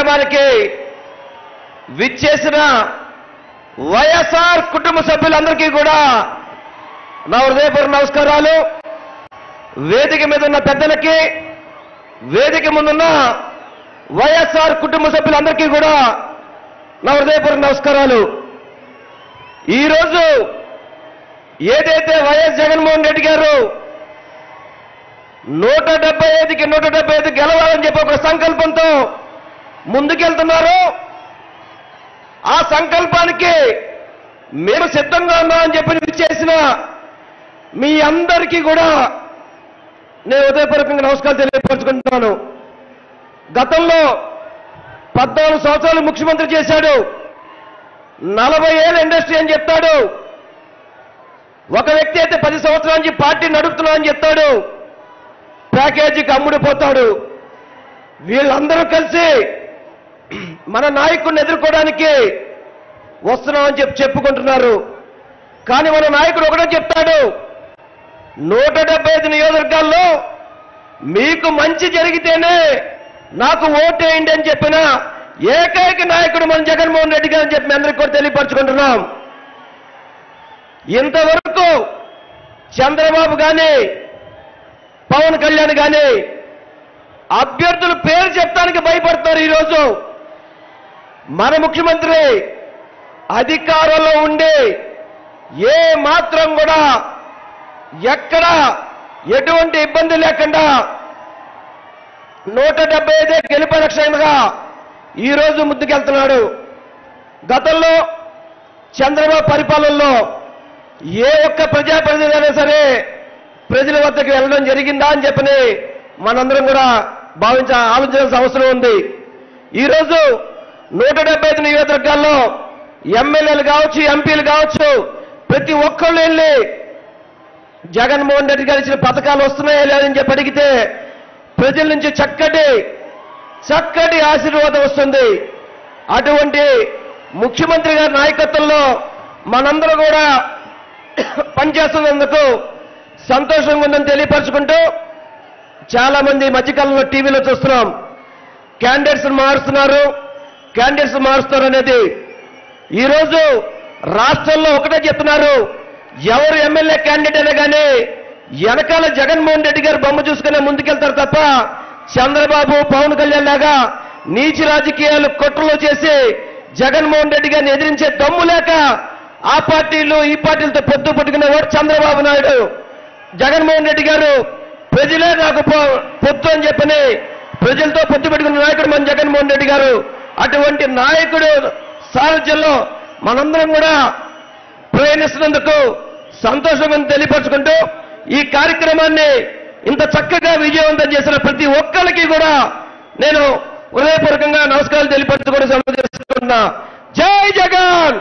కార్యక్రమానికి విచ్చేసిన వైఎస్ఆర్ కుటుంబ సభ్యులందరికీ కూడా నా హృదయపూర్వక నమస్కారాలు. వేదిక మీద ఉన్న పెద్దలకి, వేదిక ముందున్న వైఎస్ఆర్ కుటుంబ సభ్యులందరికీ కూడా నా హృదయపూర్వక నమస్కారాలు. ఈరోజు ఏదైతే వైఎస్ జగన్మోహన్ రెడ్డి గారు 175కి 175 గెలవాలని చెప్పి ఒక సంకల్పంతో ముందుకెళ్తున్నారు. ఆ సంకల్పానికి మేము సిద్ధంగా ఉన్నామని చెప్పి చేసిన మీ అందరికీ కూడా నేను హృదయపూర్వకంగా నమస్కారాలు తెలియపరుచుకుంటున్నాను. గతంలో 14 సంవత్సరాలు ముఖ్యమంత్రి చేశాడు. 40 ఏళ్ళ ఇండస్ట్రీ అని చెప్తాడు. ఒక వ్యక్తి అయితే 10 సంవత్సరాల నుంచి పార్టీ నడుపుతున్నా అని చెప్తాడు. ప్యాకేజీకి అమ్ముడిపోతాడు. వీళ్ళందరూ కలిసి మన నాయకుడిని ఎదుర్కోవడానికి వస్తున్నామని చెప్పుకుంటున్నారు. కానీ మన నాయకుడు ఒకటే చెప్తాడు, 175 నియోజకవర్గాల్లో మీకు మంచి జరిగితేనే నాకు ఓటేయండి అని చెప్పిన ఏకైక నాయకుడు మన జగన్మోహన్ రెడ్డి గారు అని చెప్పి మీ అందరికీ కూడా తెలియపరచుకుంటున్నాం. ఇంతవరకు చంద్రబాబు కానీ పవన్ కళ్యాణ్ కానీ అభ్యర్థుల పేరు చెప్పడానికి భయపడతారు. ఈరోజు మన ముఖ్యమంత్రి అధికారంలో ఉండి ఏ మాత్రం కూడా ఎక్కడ ఎటువంటి ఇబ్బంది లేకుండా 175 గెలిపే లక్ష్యంగా ఈరోజు ముందుకెళ్తున్నాడు. గతంలో చంద్రబాబు పరిపాలనలో ఏ ఒక్క ప్రజాప్రతినిధి అయినా సరే ప్రజల వద్దకు వెళ్ళడం జరిగిందా అని చెప్పని మనందరం కూడా ఆలోచించాల్సిన అవసరం ఉంది. ఈరోజు 175 నియోజకవర్గాల్లో ఎమ్మెల్యేలు కావచ్చు, ఎంపీలు కావచ్చు, ప్రతి ఒక్కళ్ళు వెళ్ళి జగన్మోహన్ రెడ్డి గారు ఇచ్చిన పథకాలు వస్తున్నాయా లేదని చెప్పి అడిగితే ప్రజల నుంచి చక్కటి ఆశీర్వాదం వస్తుంది. అటువంటి ముఖ్యమంత్రి గారి నాయకత్వంలో మనందరూ కూడా పనిచేస్తున్నందుకు సంతోషంగా ఉందని తెలియపరచుకుంటూ, చాలా మంది మధ్యకాలంలో టీవీలో చూస్తున్నాం, క్యాండిడేట్స్ మారుస్తున్నారు అనేది. ఈరోజు రాష్ట్రంలో ఒకటే చెప్తున్నారు, ఎవరు ఎమ్మెల్యే క్యాండిడేట్ అయినా కానీ వెనకాల జగన్మోహన్ రెడ్డి గారు బొమ్మ చూసుకునే ముందుకెళ్తారు తప్ప చంద్రబాబు పవన్ కళ్యాణ్ లాగా నీచి రాజకీయాలు కుట్రలు చేసి జగన్మోహన్ రెడ్డి గారిని ఎదిరించే దమ్ము లేక ఆ పార్టీలు ఈ పార్టీలతో పొత్తు పట్టుకునేవాడు చంద్రబాబు నాయుడు. జగన్మోహన్ రెడ్డి గారు ప్రజలే నాకు పొత్తు అని చెప్పని ప్రజలతో పొత్తు పెట్టుకున్న నాయకుడు మన జగన్మోహన్ రెడ్డి గారు. అటువంటి నాయకుడు సారథ్యంలో మనందరం కూడా ప్రయాణిస్తున్నందుకు సంతోషంగా తెలియపరచుకుంటూ, ఈ కార్యక్రమాన్ని ఇంత చక్కగా విజయవంతం చేసిన ప్రతి ఒక్కరికి కూడా నేను హృదయపూర్వకంగా నమస్కారాలు తెలియపరచుకోవడం సంబంధిస్తున్నా. జై జగన్.